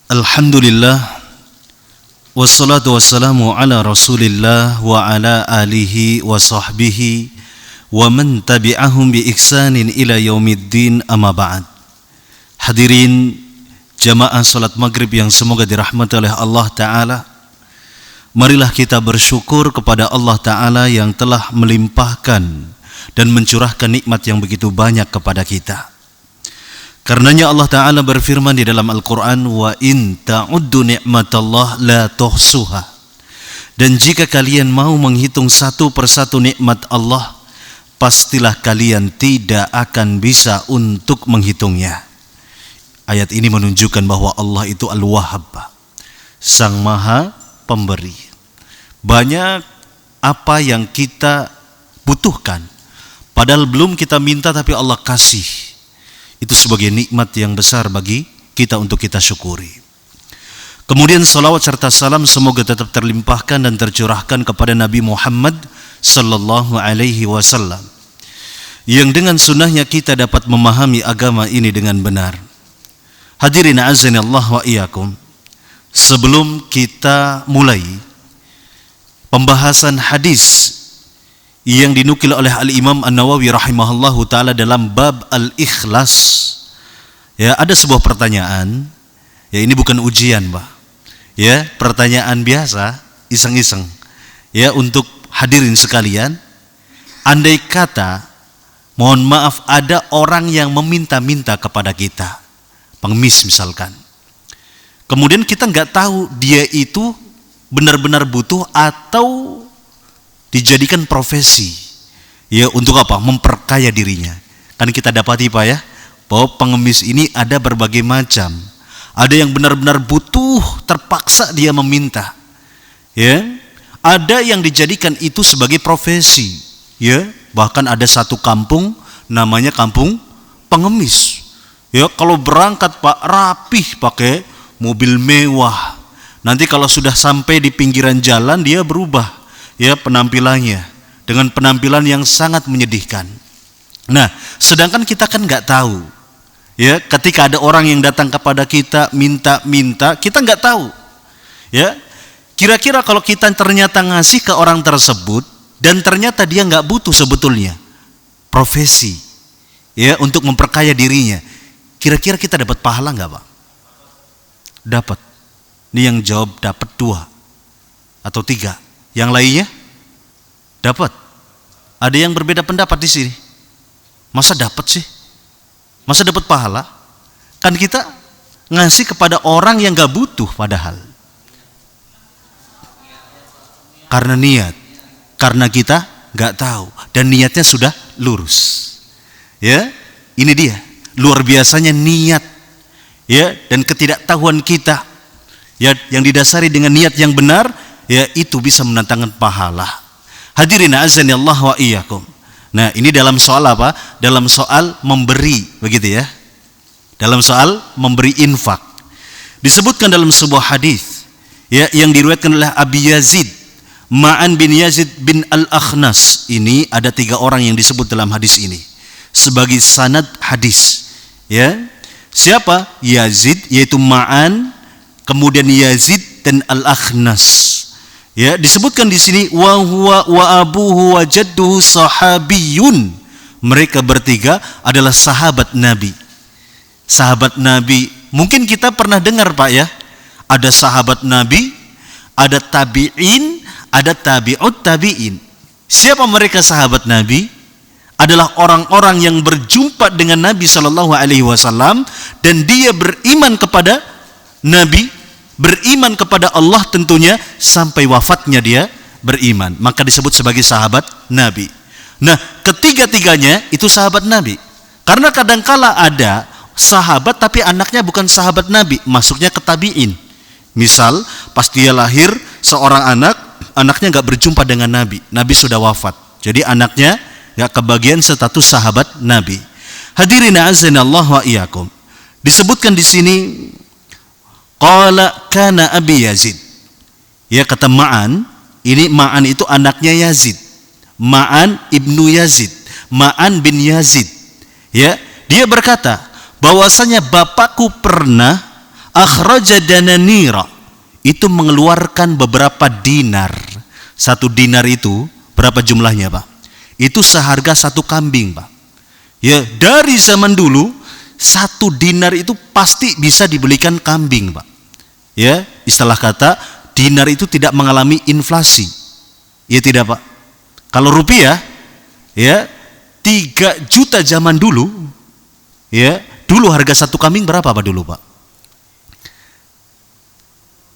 Alhamdulillah wassalatu wassalamu ala Rasulillah wa ala alihi wa sahbihi wa man tabi'ahum bi ihsanin ila yaumiddin, amma ba'd. Hadirin jamaah salat maghrib yang semoga dirahmati oleh Allah Ta'ala, marilah kita bersyukur kepada Allah Ta'ala yang telah melimpahkan dan mencurahkan nikmat yang begitu banyak kepada kita. Karenanya Allah Ta'ala berfirman di dalam Al-Quran, wa in ta'uddu ni'matallah la tuhsuha. Dan jika kalian mau menghitung satu persatu nikmat Allah, pastilah kalian tidak akan bisa untuk menghitungnya. Ayat ini menunjukkan bahwa Allah itu Al-Wahhab, Sang Maha Pemberi. Banyak apa yang kita butuhkan, padahal belum kita minta tapi Allah kasih. Itu sebagai nikmat yang besar bagi kita untuk kita syukuri. Kemudian salawat serta salam semoga tetap terlimpahkan dan tercurahkan kepada Nabi Muhammad sallallahu alaihi wasallam, yang dengan sunnahnya kita dapat memahami agama ini dengan benar. Hadirin azanillah wa iyyakum, sebelum kita mulai pembahasan hadis yang dinukil oleh Al-Imam An-Nawawi rahimahullahu ta'ala dalam bab Al-Ikhlas, ya, ada sebuah pertanyaan, ya, ini bukan ujian, Pak, ya, pertanyaan biasa, iseng-iseng, ya, untuk hadirin sekalian. Andai kata, mohon maaf, ada orang yang meminta-minta kepada kita, pengemis misalkan, kemudian kita nggak tahu dia itu benar-benar butuh atau dijadikan profesi, ya, untuk apa? Memperkaya dirinya. Kan kita dapati, Pak, ya, bahwa pengemis ini ada berbagai macam. Ada yang benar-benar butuh, terpaksa dia meminta, ya. Ada yang dijadikan itu sebagai profesi, ya. Bahkan ada satu kampung namanya kampung pengemis, ya. Kalau berangkat, Pak, rapih pakai mobil mewah. Nanti kalau sudah sampai di pinggiran jalan dia berubah, ya, penampilannya dengan penampilan yang sangat menyedihkan. Nah, sedangkan kita kan nggak tahu, ya, ketika ada orang yang datang kepada kita minta-minta, kita nggak tahu, ya, kira-kira kalau kita ternyata ngasih ke orang tersebut dan ternyata dia nggak butuh sebetulnya profesi, ya, untuk memperkaya dirinya, kira-kira kita dapat pahala nggak, Pak? Dapat. Ini yang jawab dapat 2 atau 3. Yang lainnya dapat. Ada yang berbeda pendapat di sini. Masa dapat sih? Masa dapat pahala? Kan kita ngasih kepada orang yang gak butuh padahal. Karena niat. Karena kita gak tahu. Dan niatnya sudah lurus. Ya, ini dia. Luar biasanya niat. Ya, dan ketidaktahuan kita, ya, yang didasari dengan niat yang benar, ya, itu bisa mendatangkan pahala. Hadirin azanillah wa iyyakum. Nah, ini dalam soal apa? Dalam soal memberi, begitu ya. Dalam soal memberi infak. Disebutkan dalam sebuah hadis, ya, yang diriwayatkan oleh Abi Yazid, Ma'an bin Yazid bin Al-Akhnas. Ini ada 3 orang yang disebut dalam hadis ini sebagai sanad hadis, ya. Siapa? Yazid, yaitu Ma'an, kemudian Yazid dan Al-Akhnas. Ya, disebutkan di sini wa huwa wa abuhu wa jadduhu sahabiyun. Mereka bertiga adalah sahabat Nabi. Sahabat Nabi. Mungkin kita pernah dengar, Pak, ya. Ada sahabat Nabi, ada tabi'in, ada tabi'ut tabi'in. Siapa mereka sahabat Nabi? Adalah orang-orang yang berjumpa dengan Nabi sallallahu alaihi wasallam dan dia beriman kepada Nabi, beriman kepada Allah tentunya, sampai wafatnya dia beriman, maka disebut sebagai sahabat Nabi. Nah, ketiga-tiganya itu sahabat Nabi. Karena kadangkala ada sahabat tapi anaknya bukan sahabat Nabi, masuknya ke tabi'in. Misal pas dia lahir seorang anaknya nggak berjumpa dengan Nabi, Nabi sudah wafat, jadi anaknya nggak kebagian status sahabat Nabi. Hadirin azanillah wa iyyakum. Disebutkan di sini qala kana Abi Yazid. Ya, kata Ma'an, ini Ma'an itu anaknya Yazid. Ma'an ibnu Yazid, Ma'an bin Yazid. Ya, dia berkata bahwasanya bapakku pernah akhraja dananira, itu mengeluarkan beberapa dinar. Satu dinar itu berapa jumlahnya, Pak? Itu seharga satu kambing, Pak. Ya, dari zaman dulu satu dinar itu pasti bisa dibelikan kambing, Pak. Ya, istilah kata dinar itu tidak mengalami inflasi. Ya tidak, Pak. Kalau rupiah, ya 3 juta zaman dulu, ya dulu harga satu kambing berapa, Pak, dulu, Pak?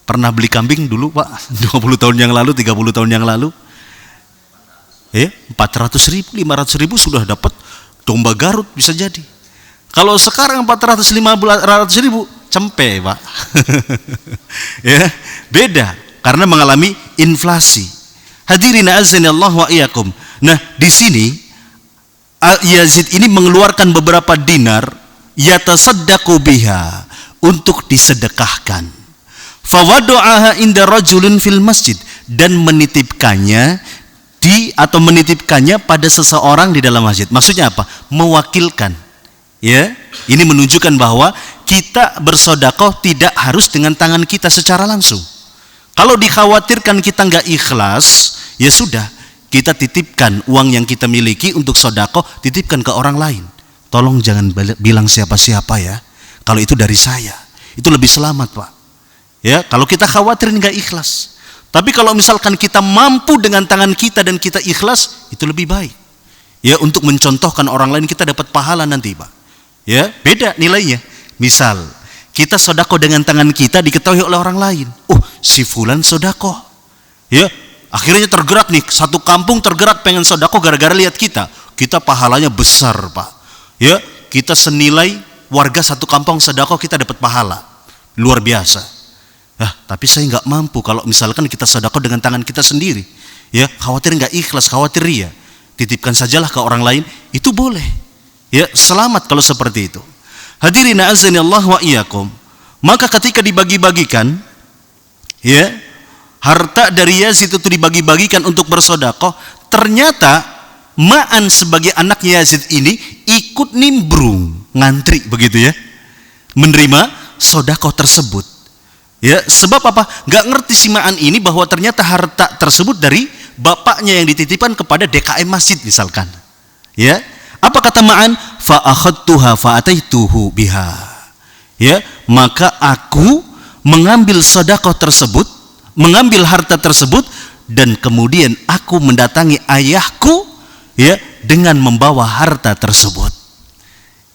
Pernah beli kambing dulu, Pak? 20 tahun yang lalu, 30 tahun yang lalu, 400.000, 500.000 sudah dapat domba Garut bisa jadi. Kalau sekarang 400-500.000 cempe, Pak. Ya, beda karena mengalami inflasi. Hadirin azanillahu wa iyyakum. Nah, di sini Yazid ini mengeluarkan beberapa dinar, yatasaddaqu biha, untuk disedekahkan. Fawadu'aha inda rajulin fil masjid, dan menitipkannya pada seseorang di dalam masjid. Maksudnya apa? Mewakilkan. Ya, ini menunjukkan bahwa kita bersedekah tidak harus dengan tangan kita secara langsung. Kalau dikhawatirkan kita nggak ikhlas, ya sudah, kita titipkan uang yang kita miliki untuk sedekah, titipkan ke orang lain. Tolong jangan bilang siapa-siapa ya. Kalau itu dari saya, itu lebih selamat, Pak. Ya, kalau kita khawatir nggak ikhlas. Tapi kalau misalkan kita mampu dengan tangan kita dan kita ikhlas, itu lebih baik. Ya, untuk mencontohkan orang lain, kita dapat pahala nanti, Pak. Ya, beda nilainya. Misal, kita sedekah dengan tangan kita, diketahui oleh orang lain. Oh, si fulan sedekah. Ya, akhirnya tergerak nih, satu kampung tergerak pengen sedekah gara-gara lihat kita. Kita pahalanya besar, Pak. Ya, kita senilai warga satu kampung sedekah, kita dapat pahala. Luar biasa. Tapi saya nggak mampu kalau misalkan kita sedekah dengan tangan kita sendiri. Ya, khawatir nggak ikhlas, khawatir ria. Titipkan sajalah ke orang lain, itu boleh. Ya, selamat kalau seperti itu. Hadirin azanillahu wa iyyakum. Maka ketika dibagi-bagikan, ya, harta dari Yazid itu dibagi-bagikan untuk bersedekah, ternyata Ma'an sebagai anak Yazid ini ikut nimbrung, ngantri begitu ya, menerima sedekah tersebut. Ya, sebab apa? Gak ngerti si Ma'an ini bahwa ternyata harta tersebut dari bapaknya yang dititipkan kepada DKM masjid misalkan. Ya, apa kata Ma'an? Fa akhadtuha fa ataituhu biha. Ya, maka aku mengambil sedekah tersebut, mengambil harta tersebut, dan kemudian aku mendatangi ayahku, ya, dengan membawa harta tersebut.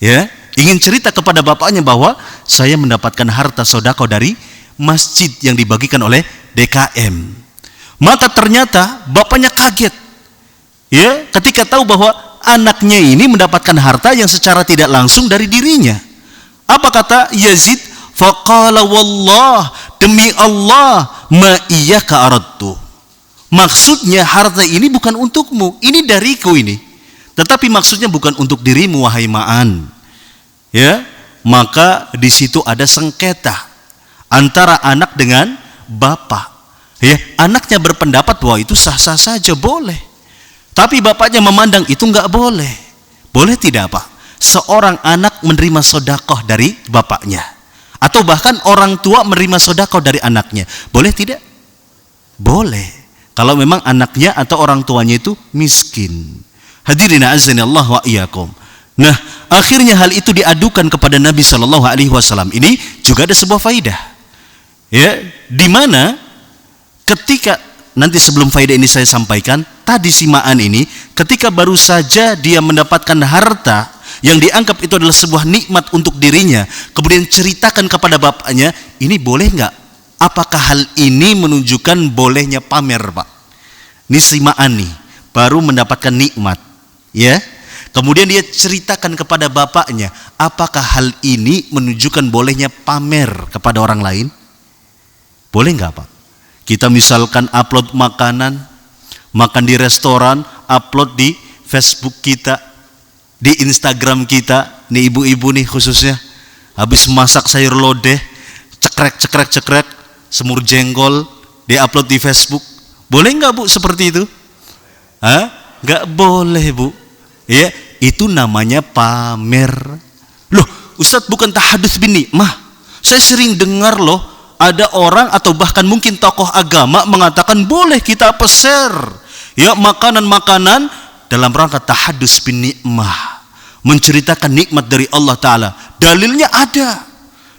Ya, ingin cerita kepada bapaknya bahwa saya mendapatkan harta sedekah dari masjid yang dibagikan oleh DKM. Maka ternyata bapaknya kaget, ya, ketika tahu bahwa anaknya ini mendapatkan harta yang secara tidak langsung dari dirinya. Apa kata Yazid? Faqala wallah, demi Allah, ma iyyaka aradtu. Maksudnya harta ini bukan untukmu, ini dariku ini. Tetapi maksudnya bukan untuk dirimu, wahai Ma'an. Ya, maka di situ ada sengketa antara anak dengan bapak. Ya, anaknya berpendapat bahwa itu sah-sah saja, boleh. Tapi bapaknya memandang itu enggak boleh. Boleh tidak, Pak? Seorang anak menerima sedekah dari bapaknya, atau bahkan orang tua menerima sedekah dari anaknya, boleh tidak? Boleh. Kalau memang anaknya atau orang tuanya itu miskin. Hadirin azanillah wa iyyakum. Nah, akhirnya hal itu diadukan kepada Nabi Shallallahu Alaihi Wasallam. Ini juga ada sebuah faidah. Ya, di mana ketika nanti sebelum faedah ini saya sampaikan, tadi si Ma'an ini ketika baru saja dia mendapatkan harta yang dianggap itu adalah sebuah nikmat untuk dirinya, kemudian ceritakan kepada bapaknya, ini boleh nggak? Apakah hal ini menunjukkan bolehnya pamer, Pak? Ini si Ma'an nih baru mendapatkan nikmat, ya. Kemudian dia ceritakan kepada bapaknya, apakah hal ini menunjukkan bolehnya pamer kepada orang lain? Boleh nggak, Pak? Kita misalkan upload makanan, makan di restoran, upload di Facebook kita, di Instagram kita, nih ibu-ibu nih khususnya, habis masak sayur lodeh, cekrek, semur jengkol, di-upload di Facebook. Boleh nggak, Bu, seperti itu? Nggak boleh, Bu. Ya, itu namanya pamer. Loh, Ustadz, bukan tahadus bin nikmah. Saya sering dengar loh, ada orang atau bahkan mungkin tokoh agama mengatakan boleh kita share ya makanan-makanan dalam rangka tahadus bin nikmah, menceritakan nikmat dari Allah Ta'ala. Dalilnya ada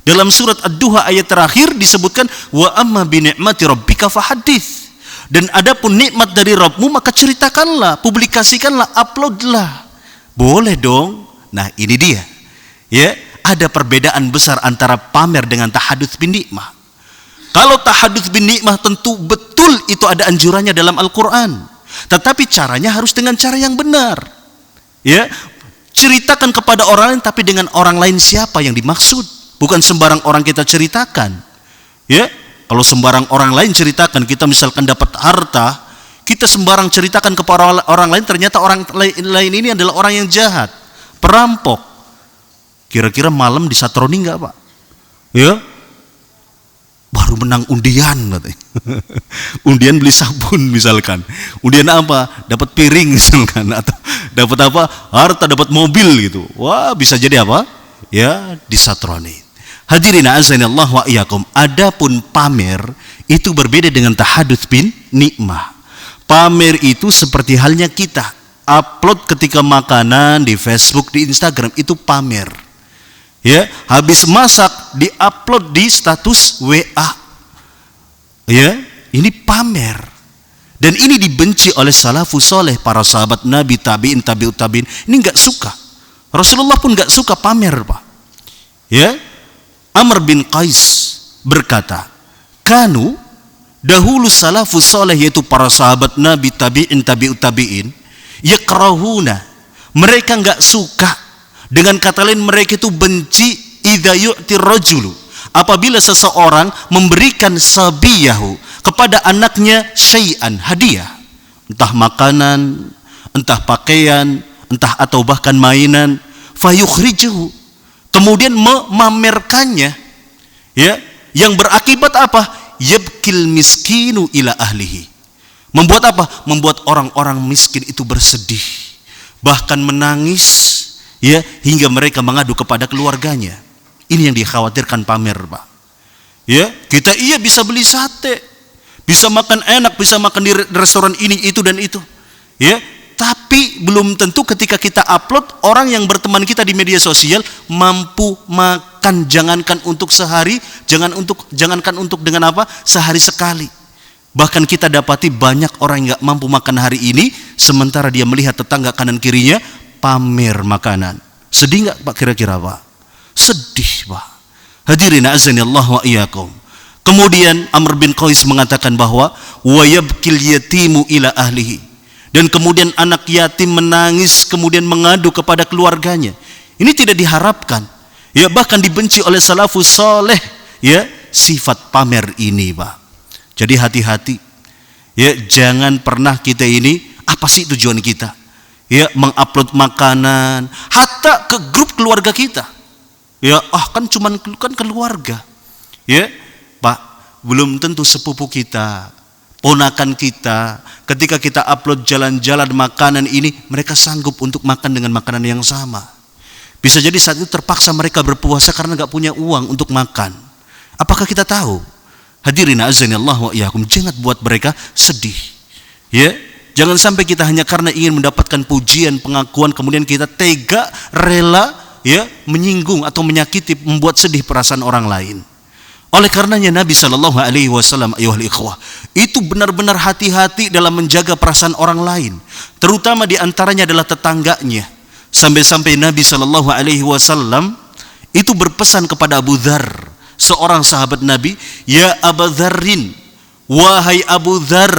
dalam surat Ad-Duha ayat terakhir disebutkan wa amma bi ni'mati rabbika fahadits. Dan adapun nikmat dari Rabbmu maka ceritakanlah, publikasikanlah, uploadlah. Boleh dong. Nah, ini dia. Ya, ada perbedaan besar antara pamer dengan tahadduts bin nikmah. Kalau tahadduts bin nikmah tentu betul itu ada anjurannya dalam Al-Qur'an. Tetapi caranya harus dengan cara yang benar. Ya, ceritakan kepada orang lain tapi dengan orang lain siapa yang dimaksud. Bukan sembarang orang kita ceritakan. Ya, kalau sembarang orang lain ceritakan, kita misalkan dapat harta, kita sembarang ceritakan kepada orang lain, ternyata orang lain ini adalah orang yang jahat, perampok. Kira-kira malam disatroni enggak, Pak? Ya, baru menang undian katanya. Undian beli sabun misalkan. Undian apa? Dapat piring misalkan, atau dapat apa? Harta, dapat mobil gitu. Wah, bisa jadi apa? Ya, disatroni. Hadirin azanillah wa iyyakum. Adapun pamer itu berbeda dengan tahadduts bin nikmah. Pamer itu seperti halnya kita upload ketika makanan di Facebook, di Instagram, itu pamer. Ya, habis masak diupload di status WA. Ya, ini pamer. Dan ini dibenci oleh salafus soleh, para sahabat Nabi, tabi'in, tabi'ut tabi'in. Ini enggak suka. Rasulullah pun enggak suka pamer, Pak. Ya, Amr bin Qais berkata, kanu dahulu salafus soleh, yaitu para sahabat Nabi, tabi'in, tabi'ut tabi'in, yakrahuna, mereka enggak suka, dengan kata lain mereka itu benci, idza yu'tir rajulu, apabila seseorang memberikan sabiyahu, kepada anaknya syai'an, hadiah, entah makanan, entah pakaian, entah atau bahkan mainan, fayukhrijuhu, kemudian memamerkannya, ya, yang berakibat apa? Yabkil miskinu ila ahlihi, membuat apa? Membuat orang-orang miskin itu bersedih, bahkan menangis, ya, hingga mereka mengadu kepada keluarganya. Ini yang dikhawatirkan pamer, Pak. Ya, kita bisa beli sate, bisa makan enak, bisa makan di restoran ini, itu dan itu, ya. Tapi belum tentu ketika kita upload, orang yang berteman kita di media sosial mampu makan, jangankan untuk sehari, jangankan untuk dengan apa? Sehari sekali. Bahkan kita dapati banyak orang yang nggak mampu makan hari ini, sementara dia melihat tetangga kanan kirinya pamer makanan. Sedih nggak, Pak, kira-kira, Pak? Sedih, Pak. Hadirin azanillah wa iyyakum. Kemudian Amr bin Qais mengatakan bahwa wa yabkil yatimu ila ahlihi, dan kemudian anak yatim menangis kemudian mengadu kepada keluarganya. Ini tidak diharapkan, ya, bahkan dibenci oleh salafus soleh, ya, sifat pamer ini, Pak. Jadi hati-hati, ya, jangan pernah kita ini, apa sih tujuan kita, ya, mengupload makanan hatta ke grup keluarga kita, ya, kan cuman kan keluarga, ya, Pak, belum tentu sepupu kita, ponakan kita, ketika kita upload jalan-jalan makanan ini, mereka sanggup untuk makan dengan makanan yang sama. Bisa jadi saat itu terpaksa mereka berpuasa karena nggak punya uang untuk makan. Apakah kita tahu? Hadirin azanillah wa iyyakum, jangan buat mereka sedih. Ya, jangan sampai kita hanya karena ingin mendapatkan pujian, pengakuan, kemudian kita tega, rela, ya, menyinggung atau menyakiti, membuat sedih perasaan orang lain. Oleh karenanya Nabi Shallallahu Alaihi Wasallam, ayuhal ikhwah, itu benar-benar hati-hati dalam menjaga perasaan orang lain, terutama diantaranya adalah tetangganya. Sampai-sampai Nabi Shallallahu Alaihi Wasallam itu berpesan kepada Abu Dzar, seorang sahabat Nabi, ya Abu Dzarrin, wahai Abu Dzar,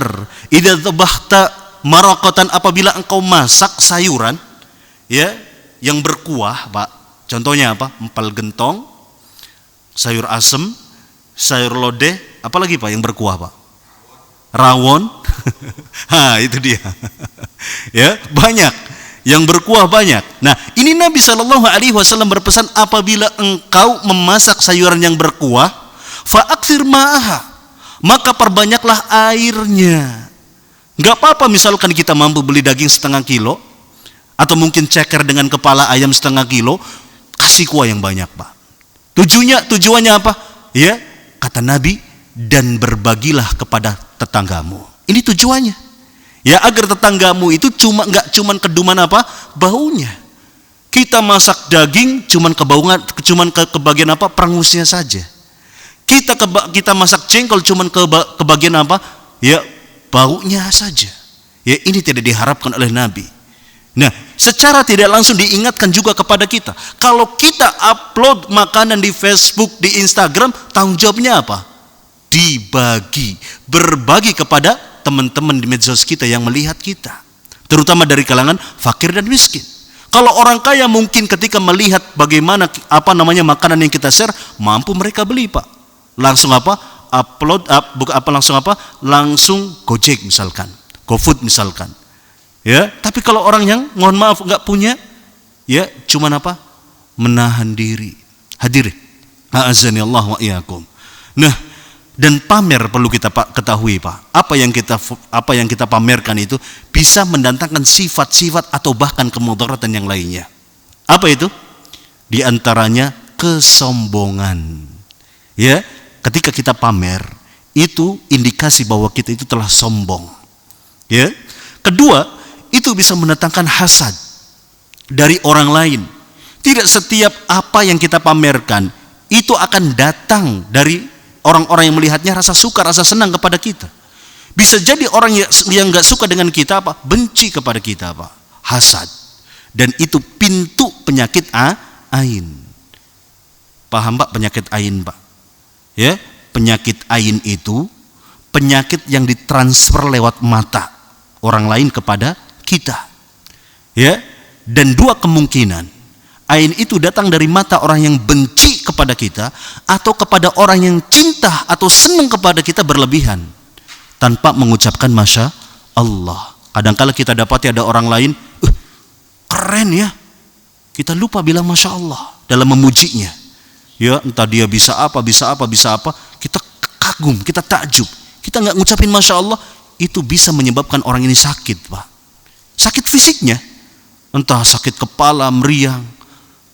idza dzabahta maraqatan, apabila engkau masak sayuran, ya, yang berkuah, Pak. Contohnya apa? Empal gentong, sayur asem, sayur lodeh, apalagi, Pak, yang berkuah, Pak? Rawon. Itu dia. Ya, banyak yang berkuah, banyak. Nah, ini Nabi Shallallahu Alaihi Wasallam berpesan, apabila engkau memasak sayuran yang berkuah, fa'aktsir ma'aha, maka perbanyaklah airnya. Nggak apa-apa misalkan kita mampu beli daging 0,5 kilo, atau mungkin ceker dengan kepala ayam 0,5 kilo, kasih kuah yang banyak, Pak. Tujuannya apa? Ya, kata Nabi, dan berbagilah kepada tetanggamu. Ini tujuannya. Ya, agar tetanggamu itu nggak cuman keduman apa? Baunya. Kita masak daging cuman kebagian apa? Perangusnya saja. Kita masak jengkol cuman kebagian apa? Ya, baunya saja. Ya, ini tidak diharapkan oleh Nabi. Nah, secara tidak langsung diingatkan juga kepada kita. Kalau kita upload makanan di Facebook, di Instagram, tanggung jawabnya apa? Berbagi kepada teman-teman di medsos kita yang melihat kita. Terutama dari kalangan fakir dan miskin. Kalau orang kaya mungkin ketika melihat bagaimana makanan yang kita share, mampu mereka beli, Pak. Langsung langsung Gojek misalkan, GoFood misalkan. Ya, tapi kalau orang yang mohon maaf nggak punya, ya cuman apa? Menahan diri. Hadirin, a'azzani Allah wa iyyakum. Nah, dan pamer perlu kita ketahui, Pak. Apa yang kita pamerkan itu bisa mendatangkan sifat-sifat atau bahkan kemudaratan yang lainnya. Apa itu? Di antaranya kesombongan. Ya, ketika kita pamer, itu indikasi bahwa kita itu telah sombong. Ya. Kedua, itu bisa mendatangkan hasad dari orang lain. Tidak setiap apa yang kita pamerkan itu akan datang dari orang-orang yang melihatnya rasa suka, rasa senang kepada kita. Bisa jadi orang yang nggak suka dengan kita apa? Benci kepada kita apa? Hasad. Dan itu pintu penyakit ain. Paham Pak penyakit ain, Pak? Ya, penyakit ain itu penyakit yang ditransfer lewat mata orang lain kepada kita. Ya, dan dua kemungkinan. Ain itu datang dari mata orang yang benci kepada kita atau kepada orang yang cinta atau senang kepada kita berlebihan tanpa mengucapkan masya Allah. Kadang-kala kita dapati ada orang lain, keren ya. Kita lupa bilang masya Allah dalam memujinya. Ya, entah dia bisa apa, kita kagum, kita takjub. Kita nggak ngucapin masya Allah, itu bisa menyebabkan orang ini sakit, Pak. Sakit fisiknya, entah sakit kepala, meriang.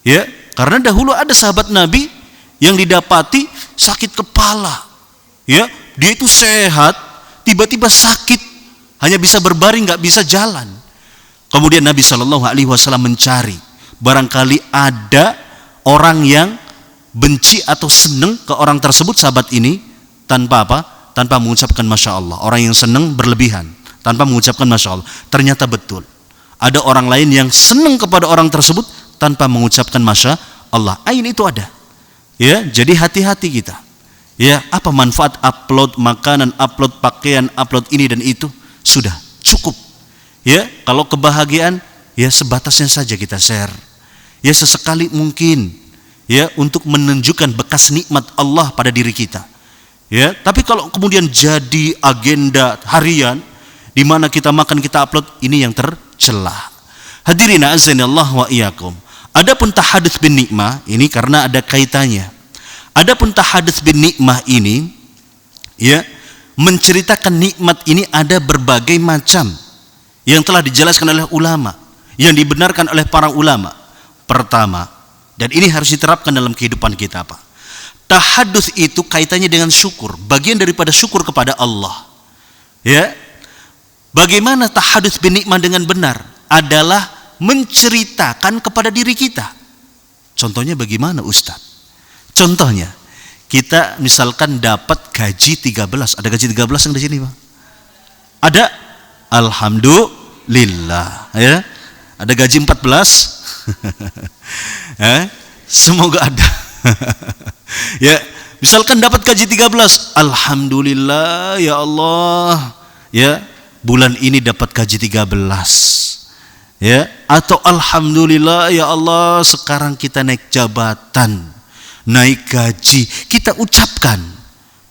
Ya, karena dahulu ada sahabat Nabi yang didapati sakit kepala. Ya, dia itu sehat, tiba-tiba sakit, hanya bisa berbaring, nggak bisa jalan. Kemudian Nabi SAW mencari, barangkali ada orang yang benci atau senang ke orang tersebut, sahabat ini, tanpa apa? Tanpa mengucapkan masya Allah. Orang yang senang berlebihan tanpa mengucapkan masya Allah. Ternyata betul, ada orang lain yang senang kepada orang tersebut tanpa mengucapkan masya Allah. Ain itu ada. Ya, jadi hati-hati kita. Ya, apa manfaat upload makanan, upload pakaian, upload ini dan itu? Sudah cukup. Ya, kalau kebahagiaan ya sebatasnya saja kita share. Ya, sesekali mungkin ya untuk menunjukkan bekas nikmat Allah pada diri kita. Ya, tapi kalau kemudian jadi agenda harian di mana kita makan, kita upload, ini yang tercela. Hadirin azanillah wa iyyakum. Adapun tahadits bin nikmah ini karena ada kaitannya. Adapun tahadits bin nikmah ini ya menceritakan nikmat ini ada berbagai macam yang telah dijelaskan oleh ulama, yang dibenarkan oleh para ulama. Pertama, dan ini harus diterapkan dalam kehidupan kita, Pak. Tahadduts itu kaitannya dengan syukur, bagian daripada syukur kepada Allah. Ya. Bagaimana tahadduts bin nikmah dengan benar? Adalah menceritakan kepada diri kita. Contohnya bagaimana, Ustaz? Contohnya, kita misalkan dapat gaji 13. Ada gaji 13 yang di sini, Pak? Ada? Alhamdulillah, ya. Ada gaji 14? Semoga ada. Ya, misalkan dapat gaji 13. Alhamdulillah, ya Allah. Ya, bulan ini dapat gaji 13. Ya, atau alhamdulillah ya Allah, sekarang kita naik jabatan, naik gaji. Kita ucapkan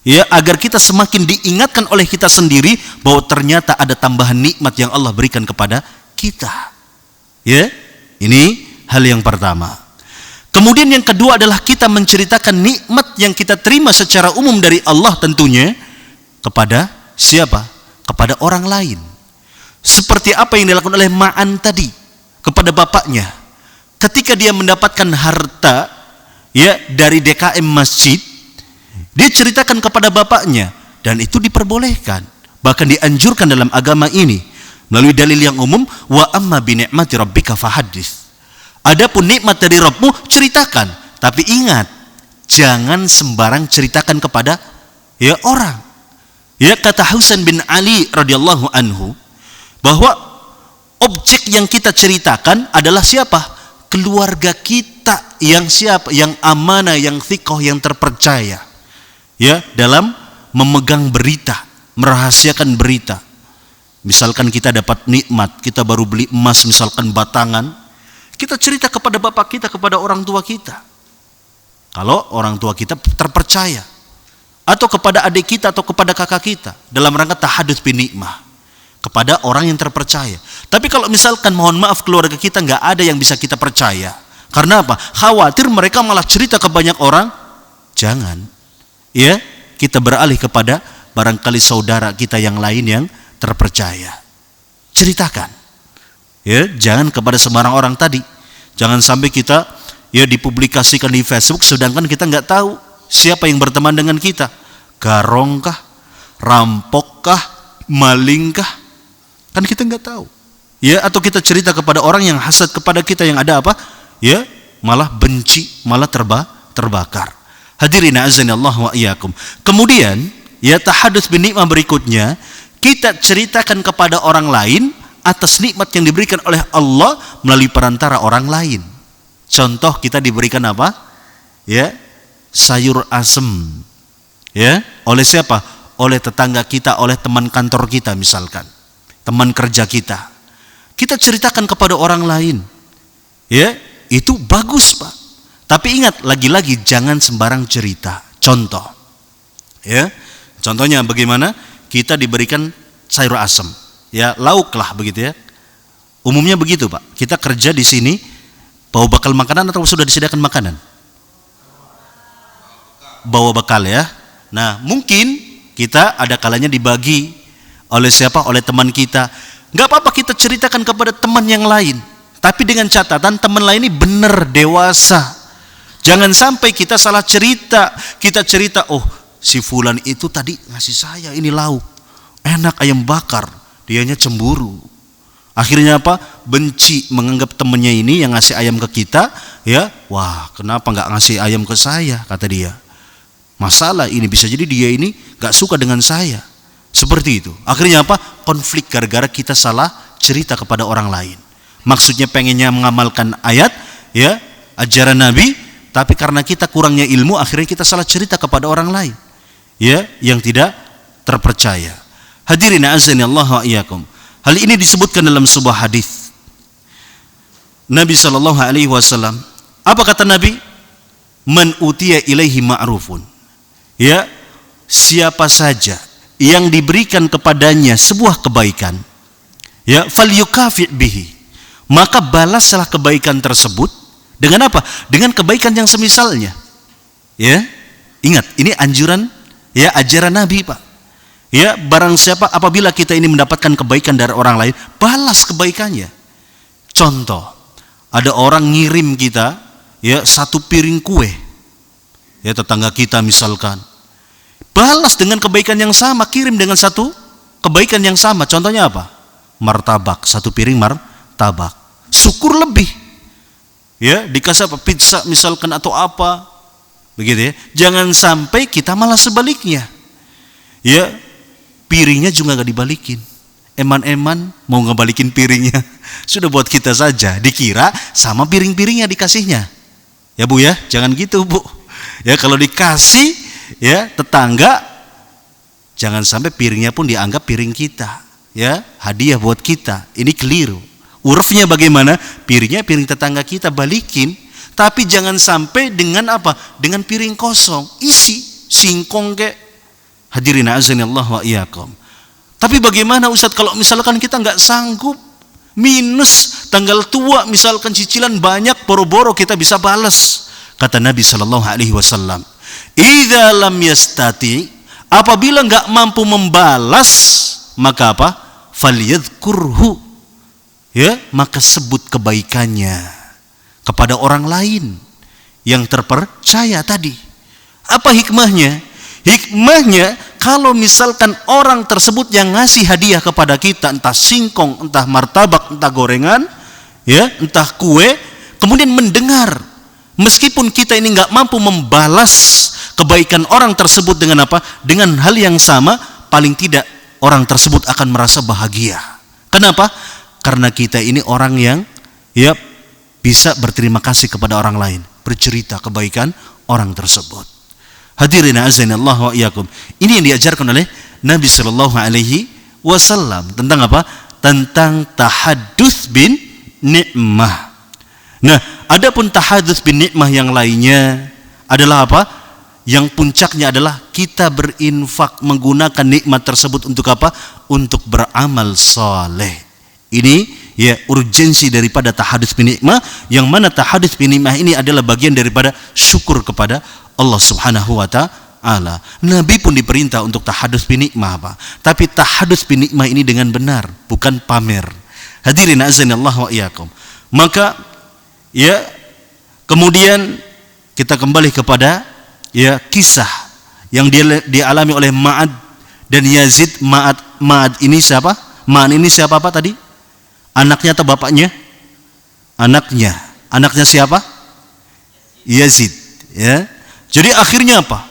ya, agar kita semakin diingatkan oleh kita sendiri bahwa ternyata ada tambahan nikmat yang Allah berikan kepada kita. Ya, ini hal yang pertama. Kemudian yang kedua adalah kita menceritakan nikmat yang kita terima secara umum dari Allah tentunya kepada siapa? Kepada orang lain. Seperti apa yang dilakukan oleh Ma'an tadi kepada bapaknya. Ketika dia mendapatkan harta ya dari DKM masjid, dia ceritakan kepada bapaknya, dan itu diperbolehkan, bahkan dianjurkan dalam agama ini melalui dalil yang umum, wa amma bi ni'mati rabbika fahaddits. Adapun nikmat dari Rabbmu ceritakan, tapi ingat jangan sembarang ceritakan kepada ya orang. Ya, kata Husain bin Ali radhiyallahu anhu bahwa objek yang kita ceritakan adalah siapa? Keluarga kita yang siapa? Yang amanah, yang thiqah, yang terpercaya. Ya, dalam memegang berita, merahasiakan berita. Misalkan kita dapat nikmat, kita baru beli emas misalkan batangan, kita cerita kepada bapak kita, kepada orang tua kita. Kalau orang tua kita terpercaya, atau kepada adik kita atau kepada kakak kita, dalam rangka tahadduts bin nikmah, kepada orang yang terpercaya. Tapi kalau misalkan mohon maaf keluarga kita nggak ada yang bisa kita percaya, karena apa? Khawatir mereka malah cerita ke banyak orang. Jangan, ya, kita beralih kepada barangkali saudara kita yang lain yang terpercaya. Ceritakan. Ya, jangan kepada sembarang orang tadi. Jangan sampai kita ya dipublikasikan di Facebook sedangkan kita nggak tahu siapa yang berteman dengan kita. Garongkah, rampokkah, malingkah? Kan kita nggak tahu. Ya, atau kita cerita kepada orang yang hasad kepada kita yang ada apa? Ya, malah benci, malah terbakar. Hadirin azanillah wa iyyakum. Kemudian, ya tahadduts bin nikmah berikutnya, kita ceritakan kepada orang lain atas nikmat yang diberikan oleh Allah melalui perantara orang lain. Contoh, kita diberikan apa? Ya, sayur asem. Ya, oleh siapa? Oleh tetangga kita, oleh teman kantor kita misalkan, teman kerja kita. Kita ceritakan kepada orang lain. Ya, itu bagus, Pak. Tapi ingat, lagi-lagi jangan sembarang cerita. Contoh. Ya. Contohnya bagaimana? Kita diberikan sayur asem. Ya, lauk lah begitu ya. Umumnya begitu, Pak. Kita kerja di sini, bawa bekal makanan atau sudah disediakan makanan? Bawa bekal ya. Nah, mungkin kita ada kalanya dibagi oleh siapa? Oleh teman kita. Nggak apa-apa kita ceritakan kepada teman yang lain. Tapi dengan catatan teman lain ini benar dewasa. Jangan sampai kita salah cerita. Kita cerita, oh si fulan itu tadi ngasih saya ini lauk. Enak ayam bakar. Dianya cemburu. Akhirnya apa? Benci, menganggap temannya ini yang ngasih ayam ke kita, ya, wah kenapa nggak ngasih ayam ke saya, kata dia. Masalah ini bisa jadi dia ini nggak suka dengan saya. Seperti itu. Akhirnya apa? Konflik gara-gara kita salah cerita kepada orang lain. Maksudnya pengennya mengamalkan ayat, ya, ajaran Nabi, tapi karena kita kurangnya ilmu, akhirnya kita salah cerita kepada orang lain, ya, yang tidak terpercaya. Hadirin azanillahu wa iyyakum. Hal ini disebutkan dalam sebuah hadis. Nabi sallallahu alaihi wasallam, apa kata Nabi? Man utiya ilaihi ma'rufun. Ya, siapa saja yang diberikan kepadanya sebuah kebaikan, ya, falyukafi bihi. Maka balaslah kebaikan tersebut dengan apa? Dengan kebaikan yang semisalnya. Ya. Ingat, ini anjuran, ya, ajaran Nabi, Pak. Ya, barang siapa apabila kita ini mendapatkan kebaikan dari orang lain, balas kebaikannya. Contoh, ada orang ngirim kita, ya, 1 piring kue, ya, tetangga kita misalkan, balas dengan kebaikan yang sama, kirim dengan 1 kebaikan yang sama. Contohnya apa? Martabak, 1 piring martabak, syukur lebih. Ya, dikasih apa? Pizza misalkan atau apa, begitu ya. Jangan sampai kita malah sebaliknya. Ya, piringnya juga gak dibalikin. Eman-eman mau ngebalikin piringnya. Sudah buat kita saja. Dikira sama piring-piringnya dikasihnya. Ya Bu ya, jangan gitu Bu. Ya, kalau dikasih ya tetangga, jangan sampai piringnya pun dianggap piring kita. Ya, hadiah buat kita. Ini keliru. Urufnya bagaimana? Piringnya piring tetangga kita, balikin. Tapi jangan sampai dengan apa? Dengan piring kosong. Isi singkong kek. Hadirin azanillah wa iyyakum. Tapi bagaimana Ustaz kalau misalkan kita nggak sanggup, minus tanggal tua misalkan cicilan banyak, boro-boro kita bisa balas. Kata Nabi sallallahu alaihi wasallam, "Idza lam yastati", apabila nggak mampu membalas, maka apa? Falyadhkurhu. Ya, maka sebut kebaikannya kepada orang lain. yang terpercaya tadi. Apa hikmahnya? Hikmahnya kalau misalkan orang tersebut yang ngasih hadiah kepada kita, entah singkong, entah martabak, entah gorengan, ya, entah kue, kemudian mendengar, meskipun kita ini nggak mampu membalas kebaikan orang tersebut dengan apa? Dengan hal yang sama, paling tidak orang tersebut akan merasa bahagia. Kenapa? Karena kita ini orang yang ya bisa berterima kasih kepada orang lain, bercerita kebaikan orang tersebut. Hadirin azanillah wa iyyakum. Ini yang diajarkan oleh Nabi sallallahu alaihi wasallam tentang apa? Tentang tahadduts bin nikmah. Nah, adapun tahadduts bin nikmah yang lainnya adalah apa? Yang puncaknya adalah kita berinfak menggunakan nikmat tersebut untuk apa? Untuk beramal saleh. Ini ya urgensi daripada tahadduts bin nikmah, yang mana tahadduts bin nikmah ini adalah bagian daripada syukur kepada Allah Subhanahu wa ta'ala. Nabi pun diperintah untuk tahadduts bin nikmah, Pak. Tapi tahadduts bin nikmah ini dengan benar, bukan pamer. Hadirin azanillah wa iyyakum. Maka ya kemudian kita kembali kepada ya kisah yang dialami oleh Ma'ad dan Yazid. Ma'ad ini siapa? Ma'ad ini siapa Pak tadi? Anaknya atau bapaknya? Anaknya. Anaknya siapa? Yazid, ya. Jadi akhirnya apa?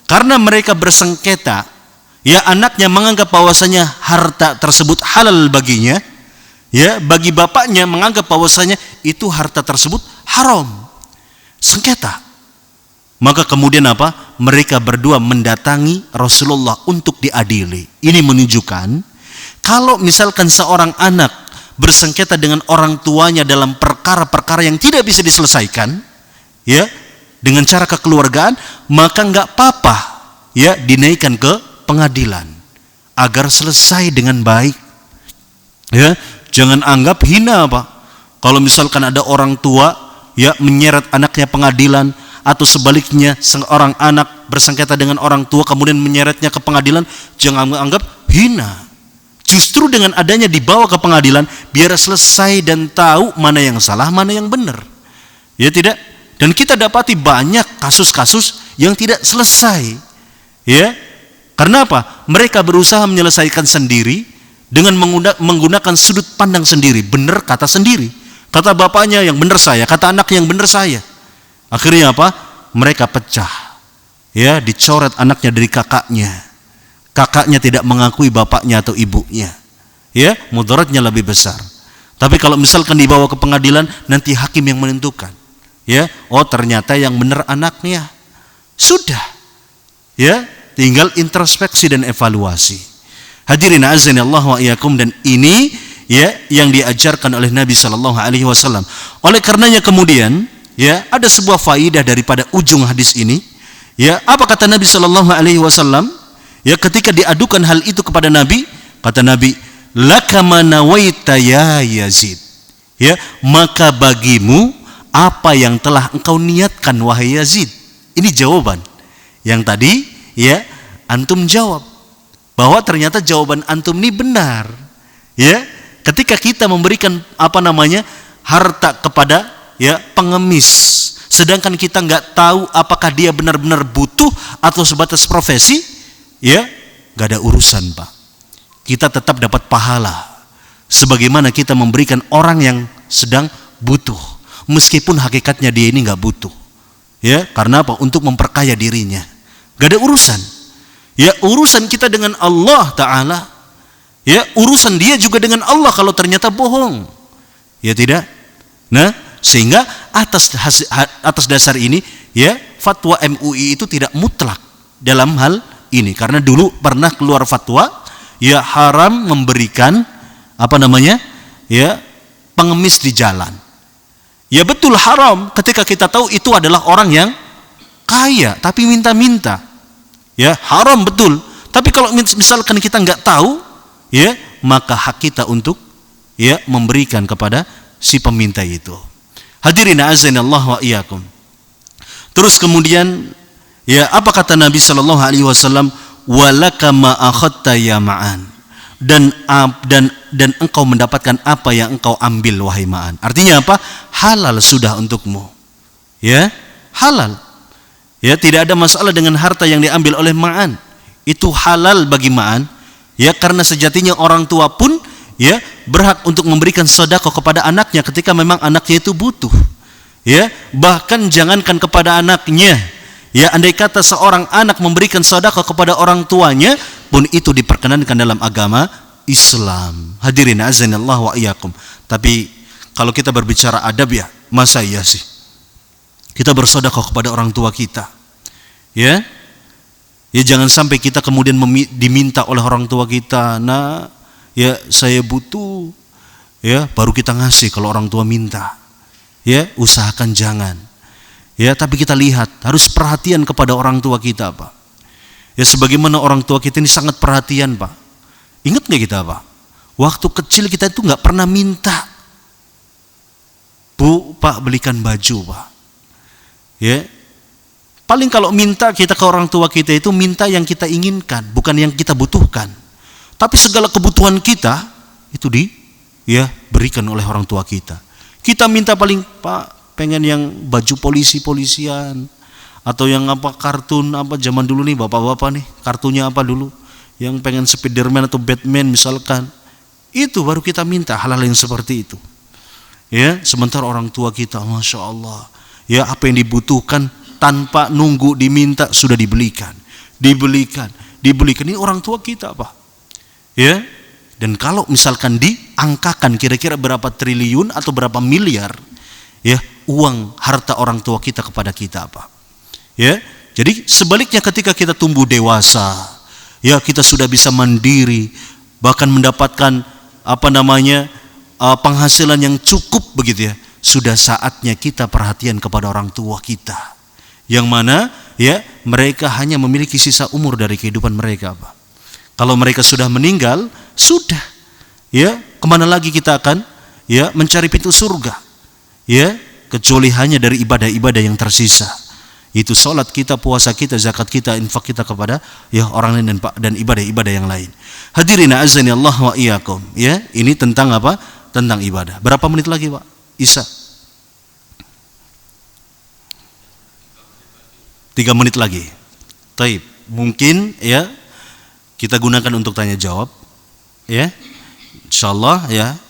Karena mereka bersengketa, ya anaknya menganggap bahwasanya harta tersebut halal baginya, ya bagi bapaknya menganggap bahwasanya itu harta tersebut haram. Sengketa. Maka kemudian apa? Mereka berdua mendatangi Rasulullah untuk diadili. Ini menunjukkan kalau misalkan seorang anak bersengketa dengan orang tuanya dalam perkara-perkara yang tidak bisa diselesaikan, ya, dengan cara kekeluargaan, maka nggak apa-apa ya dinaikkan ke pengadilan agar selesai dengan baik. Ya, jangan anggap hina Pak. Kalau misalkan ada orang tua ya menyeret anaknya pengadilan, atau sebaliknya seorang anak bersengketa dengan orang tua kemudian menyeretnya ke pengadilan, jangan anggap hina. Justru dengan adanya dibawa ke pengadilan biar selesai dan tahu mana yang salah, mana yang benar. Ya tidak? Dan kita dapati banyak kasus-kasus yang tidak selesai. Ya. Karena apa? Mereka berusaha menyelesaikan sendiri dengan menggunakan sudut pandang sendiri, benar kata sendiri. Kata bapaknya yang benar saya, kata anak yang benar saya. Akhirnya apa? Mereka pecah. Ya, dicoret anaknya dari kakaknya. Kakaknya tidak mengakui bapaknya atau ibunya. Ya, mudaratnya lebih besar. Tapi kalau misalkan dibawa ke pengadilan, nanti hakim yang menentukan. Ya, oh ternyata yang benar anaknya. Sudah. Ya, tinggal introspeksi dan evaluasi. Hadirin azanillah wa iyyakum, dan ini ya yang diajarkan oleh Nabi sallallahu alaihi wasallam. Oleh karenanya kemudian ya ada sebuah faidah daripada ujung hadis ini. Ya, apa kata Nabi sallallahu alaihi wasallam? Ya, ketika diadukan hal itu kepada Nabi, kata Nabi, "Laka ma nawaita ya Yazid." Ya, maka bagimu apa yang telah engkau niatkan wahai Yazid. Ini jawaban. Yang tadi ya antum jawab bahwa ternyata jawaban antum ini benar. Ya, ketika kita memberikan harta kepada ya pengemis, sedangkan kita nggak tahu apakah dia benar-benar butuh atau sebatas profesi, ya nggak ada urusan Pak. Kita tetap dapat pahala sebagaimana kita memberikan orang yang sedang butuh, meskipun hakikatnya dia ini nggak butuh. Ya, karena apa? Untuk memperkaya dirinya. Gak ada urusan. Ya, urusan kita dengan Allah Ta'ala. Ya, urusan dia juga dengan Allah kalau ternyata bohong. Ya tidak? Nah, sehingga atas dasar ini, ya, fatwa MUI itu tidak mutlak dalam hal ini. Karena dulu pernah keluar fatwa, ya haram memberikan ya pengemis di jalan. Ya betul haram ketika kita tahu itu adalah orang yang kaya tapi minta-minta. Ya haram betul. Tapi kalau misalkan kita nggak tahu, ya maka hak kita untuk ya memberikan kepada si peminta itu. Hadirin azanillah wa iyyakum. Terus kemudian ya apa kata Nabi sallallahu alaihi wasallam? Walaka ma akhadta ya Ma'an. Dan engkau mendapatkan apa yang engkau ambil wahai Ma'an. Artinya apa? Halal sudah untukmu. Ya, halal. Ya, tidak ada masalah dengan harta yang diambil oleh Ma'an. Itu halal bagi Ma'an. Ya, karena sejatinya orang tua pun ya berhak untuk memberikan sedekah kepada anaknya ketika memang anaknya itu butuh. Ya, bahkan jangankan kepada anaknya. Ya, andai kata seorang anak memberikan sedekah kepada orang tuanya pun itu diperkenankan dalam agama Islam. Hadirin azanillahu wa iyyakum. Tapi kalau kita berbicara adab ya, masa iya sih kita bersedekah kepada orang tua kita? Ya, ya jangan sampai kita kemudian diminta oleh orang tua kita, nah, ya saya butuh, ya baru kita ngasih kalau orang tua minta. Ya, usahakan jangan. Ya, tapi kita lihat harus perhatian kepada orang tua kita, Pak. Ya, sebagaimana orang tua kita ini sangat perhatian, Pak. Ingat nggak kita, Pak? Waktu kecil kita itu nggak pernah minta, Bu, Pak belikan baju, Pak. Ya, paling kalau minta kita ke orang tua kita itu minta yang kita inginkan, bukan yang kita butuhkan. Tapi segala kebutuhan kita itu berikan oleh orang tua kita. Kita minta paling, Pak, pengen yang baju polisian atau yang apa kartun apa zaman dulu nih bapak-bapak nih, kartunya apa dulu? Yang pengen Spiderman atau Batman misalkan. Itu baru kita minta hal-hal yang seperti itu. Ya, sementara orang tua kita, Masya Allah, ya apa yang dibutuhkan tanpa nunggu diminta sudah dibelikan. Ini orang tua kita, Pak. Ya, dan kalau misalkan diangkakan kira-kira berapa triliun atau berapa miliar, ya uang harta orang tua kita kepada kita, Pak. Ya, jadi sebaliknya ketika kita tumbuh dewasa, ya kita sudah bisa mandiri, bahkan mendapatkan penghasilan yang cukup begitu ya, sudah saatnya kita perhatian kepada orang tua kita, yang mana ya mereka hanya memiliki sisa umur dari kehidupan mereka, Pak. Kalau mereka sudah meninggal, sudah ya kemana lagi kita akan ya mencari pintu surga, ya kecuali hanya dari ibadah-ibadah yang tersisa. Itu salat kita, puasa kita, zakat kita, infak kita kepada ya orang lain dan ibadah-ibadah yang lain. Hadirin azani Allah wa iyyakum. Ya, ini tentang apa? Tentang ibadah. Berapa menit lagi, Pak? Isa. 3 menit lagi. Taib. Mungkin ya kita gunakan untuk tanya jawab. Ya. Insyaallah ya.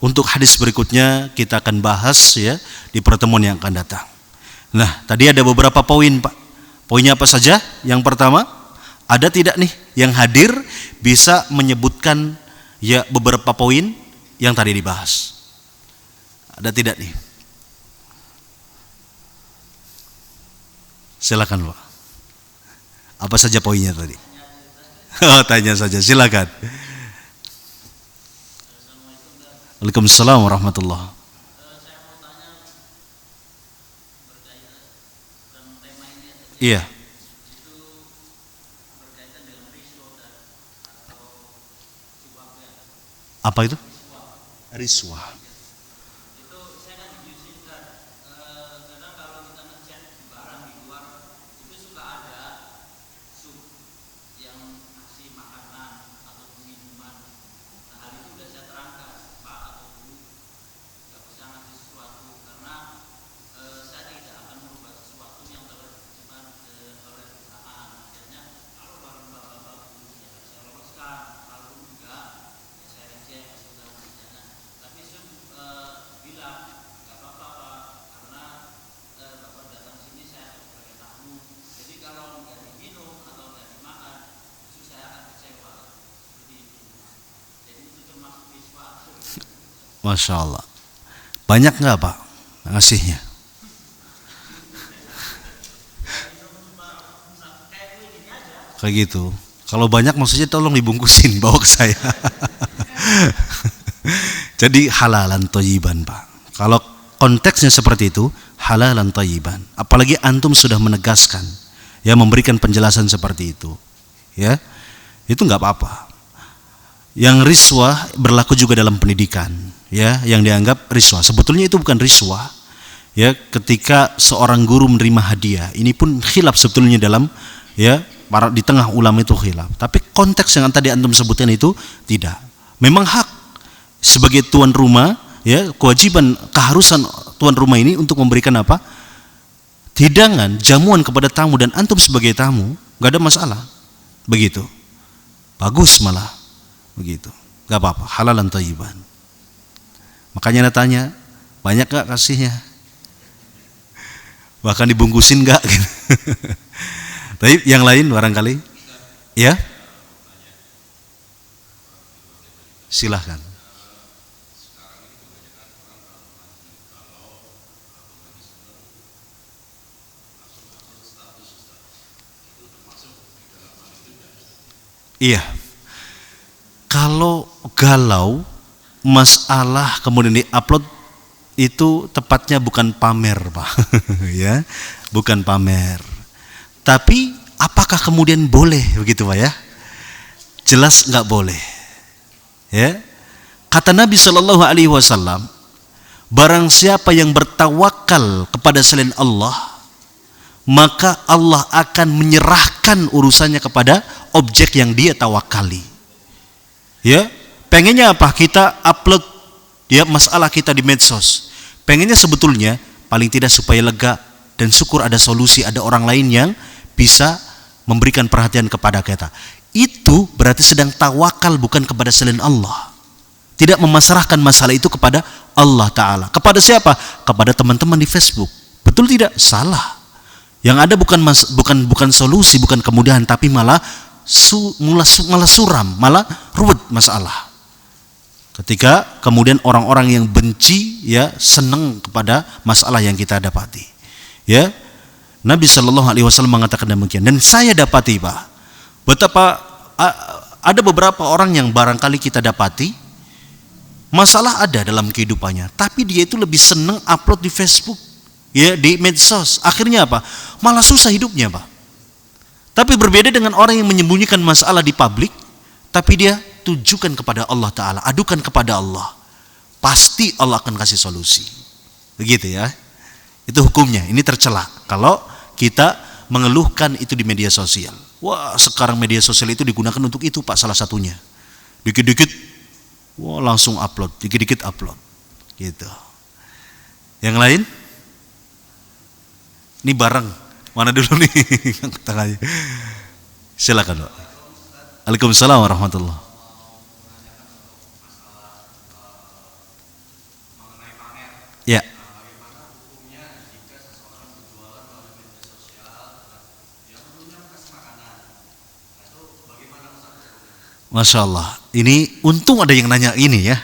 Untuk hadis berikutnya kita akan bahas ya di pertemuan yang akan datang. Nah, tadi ada beberapa poin, Pak. Poinnya apa saja? Yang pertama, ada tidak nih yang hadir bisa menyebutkan ya beberapa poin yang tadi dibahas? Ada tidak nih? Silakan, Pak. Apa saja poinnya tadi? Oh, tanya saja, silakan. Waalaikumsalam warahmatullahi. Iya. Apa itu? Riswah. Masya Allah. Banyak nggak, Pak, ngasihnya? Kayak gitu. Kalau banyak maksudnya tolong dibungkusin, bawa ke saya. Jadi halalan thayyiban, Pak. Kalau konteksnya seperti itu, halalan thayyiban. Apalagi antum sudah menegaskan, ya memberikan penjelasan seperti itu, ya itu nggak apa-apa. Yang riswah berlaku juga dalam pendidikan, ya, yang dianggap riswah. Sebetulnya itu bukan riswah, ya, ketika seorang guru menerima hadiah. Ini pun khilaf sebetulnya dalam, ya, para di tengah ulama itu khilaf. Tapi konteks yang tadi antum sebutkan itu tidak. Memang hak sebagai tuan rumah, ya, kewajiban, keharusan tuan rumah ini untuk memberikan apa? hidangan, jamuan kepada tamu dan antum sebagai tamu, nggak ada masalah. Begitu. Bagus malah. Begitu. Nggak apa-apa, halalan thayyiban. Makanya Anda tanya, banyak nggak kasihnya? Bahkan dibungkusin nggak? Gitu. Tapi yang lain barangkali, ya? Silahkan. Iya. Kalau galau masalah kemudian diupload itu tepatnya bukan pamer, Pak. Ya, bukan pamer. Tapi apakah kemudian boleh begitu, Pak ya? Jelas nggak boleh. Ya. Kata Nabi Shallallahu alaihi wasallam, barang siapa yang bertawakal kepada selain Allah, maka Allah akan menyerahkan urusannya kepada objek yang dia tawakali. Ya, pengennya apa? Kita upload ya masalah kita di medsos. Pengennya sebetulnya paling tidak supaya lega dan syukur ada solusi, ada orang lain yang bisa memberikan perhatian kepada kita. Itu berarti sedang tawakal bukan kepada selain Allah. Tidak memasrahkan masalah itu kepada Allah Ta'ala. Kepada siapa? Kepada teman-teman di Facebook. Betul tidak? Salah. Yang ada bukan solusi, bukan kemudahan, tapi malah suram, malah ruwet masalah. Ketika kemudian orang-orang yang benci ya senang kepada masalah yang kita dapati. Ya, Nabi Shallallahu alaihi wasallam mengatakan demikian. Dan saya dapati, Pak, betapa ada beberapa orang yang barangkali kita dapati masalah ada dalam kehidupannya, tapi dia itu lebih senang upload di Facebook, ya di medsos. Akhirnya apa? Malah susah hidupnya, Pak. Tapi berbeda dengan orang yang menyembunyikan masalah di publik, tapi dia tujukan kepada Allah Ta'ala, adukan kepada Allah. Pasti Allah akan kasih solusi. Begitu ya. Itu hukumnya, ini tercela kalau kita mengeluhkan itu di media sosial. Wah, sekarang media sosial itu digunakan untuk itu, Pak, salah satunya. Dikit-dikit, wah langsung upload, dikit-dikit upload. Gitu. Yang lain? Ini bareng. Mana dulu nih? Yang tengahnya. Silakan, Pak. Waalaikumsalam warahmatullahi. Ya. Masya Allah. Ini untung ada yang nanya ini ya.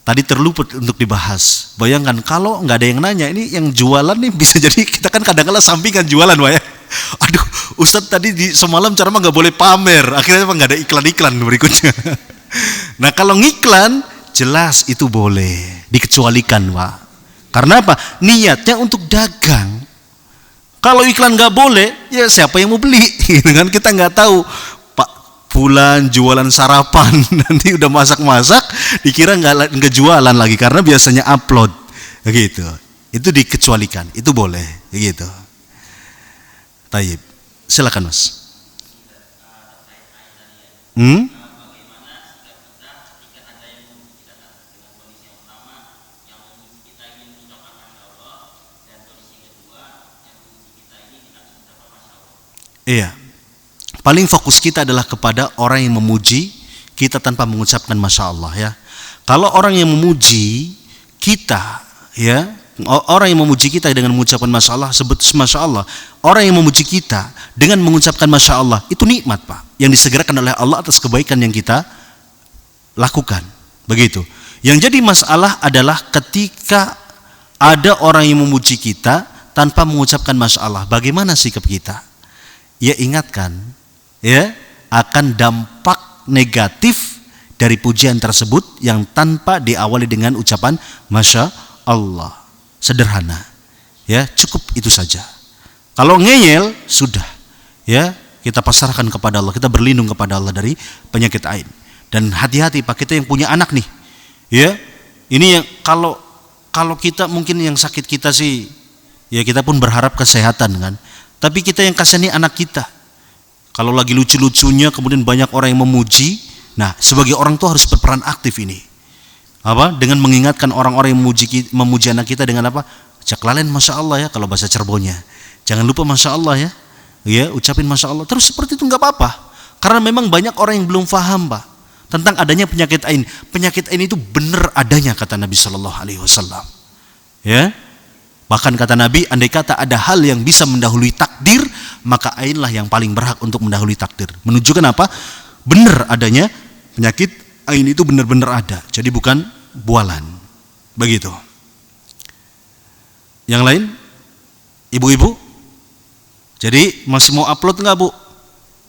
Tadi terluput untuk dibahas. Bayangkan kalau nggak ada yang nanya, ini yang jualan nih bisa jadi kita kan kadang-kadang sampingan jualan, Pak ya. Aduh, Ustadz tadi di semalam ceramah nggak boleh pamer. Akhirnya nggak ada iklan-iklan berikutnya. Nah kalau ngiklan jelas itu boleh dikecualikan, Pak. Karena apa? Niatnya untuk dagang. Kalau iklan nggak boleh, ya siapa yang mau beli? Dengan kita nggak tahu. Pak Fulan jualan sarapan, nanti udah masak-masak, dikira nggak jualan lagi karena biasanya upload, gitu. Itu dikecualikan, itu boleh, gitu. Taib, silakan Mas. Iya. Paling fokus kita adalah kepada orang yang memuji kita tanpa mengucapkan Masya Allah ya. Kalau orang yang memuji kita ya, orang yang memuji kita dengan mengucapkan Masya Allah, sebut Masya Allah. Orang yang memuji kita dengan mengucapkan Masya Allah, itu nikmat, Pak, yang disegerakan oleh Allah atas kebaikan yang kita lakukan. Begitu. Yang jadi masalah adalah ketika ada orang yang memuji kita tanpa mengucapkan Masya Allah, bagaimana sikap kita? Ya ingatkan ya akan dampak negatif dari pujian tersebut yang tanpa diawali dengan ucapan Masya Allah. Sederhana ya, cukup itu saja. Kalau ngeyel sudah ya, kita pasrahkan kepada Allah, kita berlindung kepada Allah dari penyakit ain. Dan hati-hati Pak, kita yang punya anak nih ya, ini yang kalau kita mungkin yang sakit kita sih ya kita pun berharap kesehatan kan. Tapi kita yang kasihani anak kita. Kalau lagi lucu-lucunya kemudian banyak orang yang memuji, nah sebagai orang tua harus berperan aktif ini. Apa? Dengan mengingatkan orang-orang yang memuji anak kita dengan apa? Ceklalen Masya Allah ya kalau bahasa Cirebonnya. Jangan lupa Masya Allah ya. Ya, ucapin Masya Allah. Terus seperti itu nggak apa-apa. Karena memang banyak orang yang belum paham, Pak, tentang adanya penyakit ain. Penyakit ain itu benar adanya, kata Nabi Shallallahu Alaihi Wasallam. Ya, bahkan kata Nabi, andai kata ada hal yang bisa mendahului takdir, maka ainlah yang paling berhak untuk mendahului takdir. Menunjukkan apa? Benar adanya penyakit ain itu benar-benar ada. Jadi bukan bualan. Begitu. Yang lain, ibu-ibu. Jadi masih mau upload nggak, Bu?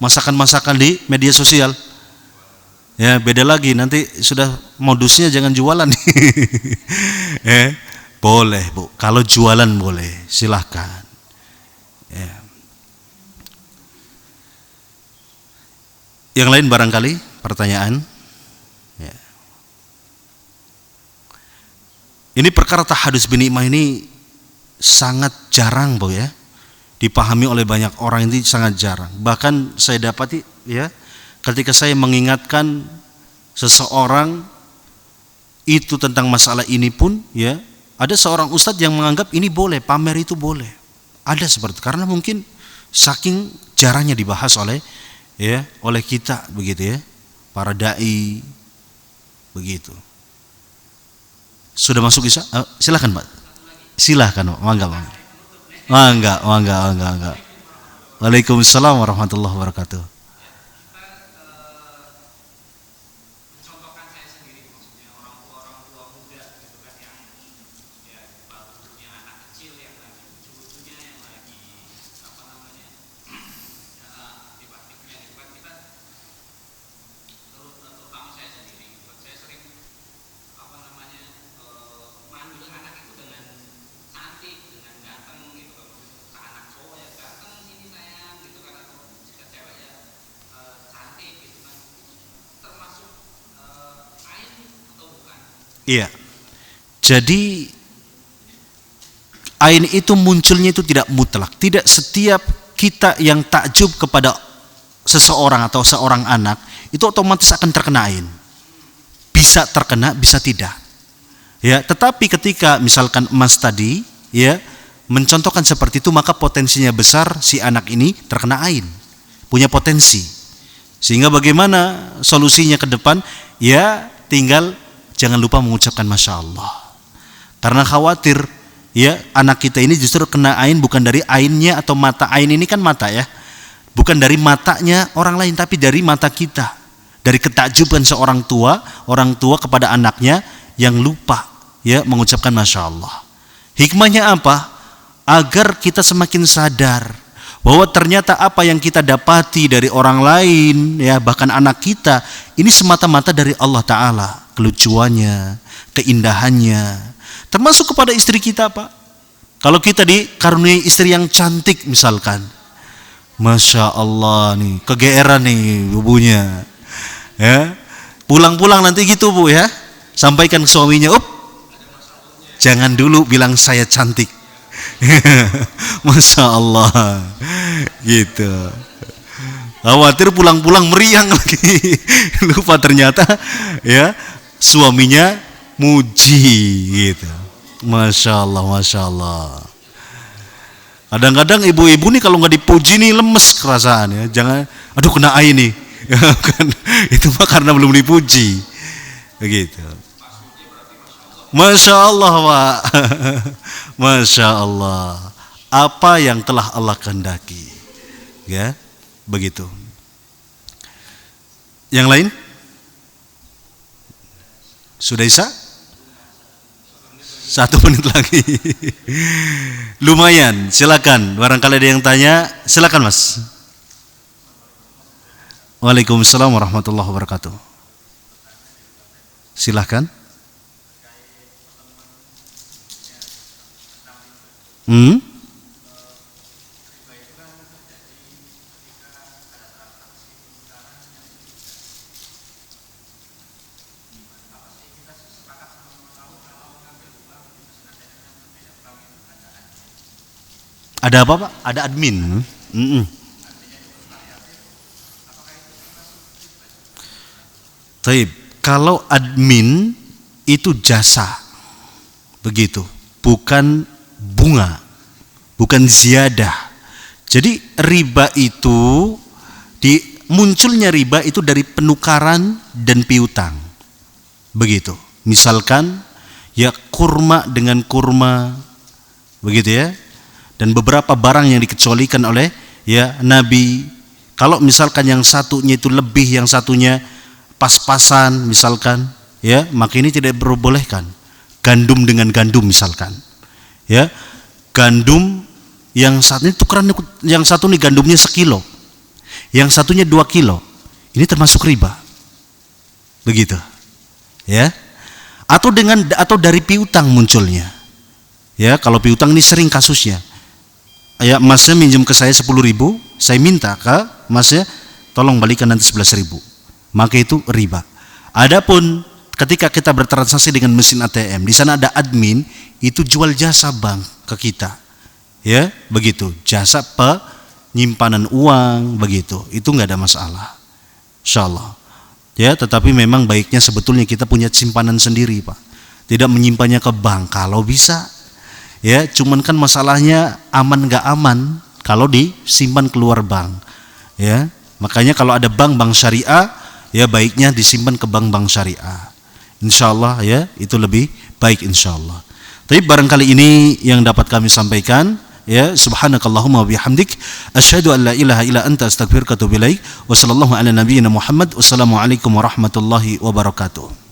Masakan-masakan di media sosial? Ya, beda lagi, nanti sudah modusnya jangan jualan. Boleh, Bu. Kalau jualan boleh, silahkan. Ya. Yang lain barangkali pertanyaan? Ya. Ini perkara tahadus bin ni'mah ini sangat jarang, Bu ya. Dipahami oleh banyak orang, ini sangat jarang. Bahkan saya dapati ya, ketika saya mengingatkan seseorang itu tentang masalah ini pun ya, ada seorang ustadz yang menganggap ini boleh, pamer itu boleh. Ada seperti itu, karena mungkin saking jarangnya dibahas oleh ya, oleh kita begitu ya, para dai begitu. Sudah masuk Isya? Silakan, Pak. Silakan, Pak. Mangga. Waalaikumsalam warahmatullahi wabarakatuh. Iya. Jadi ain itu munculnya itu tidak mutlak. Tidak setiap kita yang takjub kepada seseorang atau seorang anak itu otomatis akan terkena ain. Bisa terkena, bisa tidak. Ya, tetapi ketika misalkan emas tadi ya mencontohkan seperti itu, maka potensinya besar si anak ini terkena ain. Punya potensi. Sehingga bagaimana solusinya ke depan? Ya, tinggal jangan lupa mengucapkan Masya Allah. Karena khawatir ya anak kita ini justru kena ain bukan dari ainnya atau mata. Ain ini kan mata ya. Bukan dari matanya orang lain, tapi dari mata kita. Dari ketakjuban seorang tua, orang tua kepada anaknya yang lupa ya mengucapkan Masya Allah. Hikmahnya apa? Agar kita semakin sadar bahwa ternyata apa yang kita dapati dari orang lain ya, bahkan anak kita, ini semata-mata dari Allah Ta'ala. Kelucuannya, keindahannya, termasuk kepada istri kita, Pak. Kalau kita dikaruniai istri yang cantik misalkan, Masya Allah nih, kegeeran nih ibunya ya, pulang-pulang nanti gitu, Bu ya, sampaikan ke suaminya, jangan dulu bilang saya cantik. Masya Allah gitu. Khawatir pulang-pulang meriang lagi. Lupa ternyata ya suaminya muji gitu. Masya Allah, Masya Allah. Kadang-kadang ibu-ibu nih kalau nggak dipuji nih lemes kerasaan ya. Jangan, aduh kena air nih. Itu mah karena belum dipuji. Begitu. Masya Allah, Pak. Masya Allah. Apa yang telah Allah kehendaki. Ya, begitu. Yang lain? Sudah Isa? 1 menit lagi. Lumayan, silakan. Barangkali ada yang tanya, silakan Mas. Waalaikumsalam warahmatullahi wabarakatuh. Silakan. Ada apa, Pak? Ada admin. Taib. Kalau admin itu jasa, begitu, bukan bunga, bukan ziyadah. Jadi riba itu munculnya riba itu dari penukaran dan piutang. Begitu. Misalkan ya kurma dengan kurma, begitu ya. Dan beberapa barang yang dikecualikan oleh ya Nabi. Kalau misalkan yang satunya itu lebih, yang satunya pas-pasan misalkan, ya, maka ini tidak diperbolehkan. Gandum dengan gandum misalkan. Ya. Gandum yang satunya tukeran, yang satu nih gandumnya 1 kilo, yang satunya 2 kilo. Ini termasuk riba. Begitu. Ya. Atau dari piutang munculnya. Ya, kalau piutang ini sering kasusnya. Ya, masnya minjem ke saya 10.000, saya minta ke masnya tolong balikan nanti 11.000. Maka itu riba. Adapun ketika kita bertransaksi dengan mesin ATM, di sana ada admin, itu jual jasa bank ke kita. Ya, begitu. Jasa penyimpanan uang, begitu. Itu nggak ada masalah. Insyaallah. Ya, tetapi memang baiknya sebetulnya kita punya simpanan sendiri, Pak. Tidak menyimpannya ke bank kalau bisa. Ya, cuman kan masalahnya aman nggak aman kalau disimpan keluar bank. Ya, makanya kalau ada bank syariah, ya baiknya disimpan ke bank syariah. Insyaallah ya, itu lebih baik insyaallah. Tapi barangkali ini yang dapat kami sampaikan. Ya, subhanakallahumma wa bihamdik asyhadu an la ilaha illa anta astaghfiruka wa atubu ilaik. Wassallallahu ala nabiyyina Muhammad. Wassalamualaikum warahmatullahi wabarakatuh.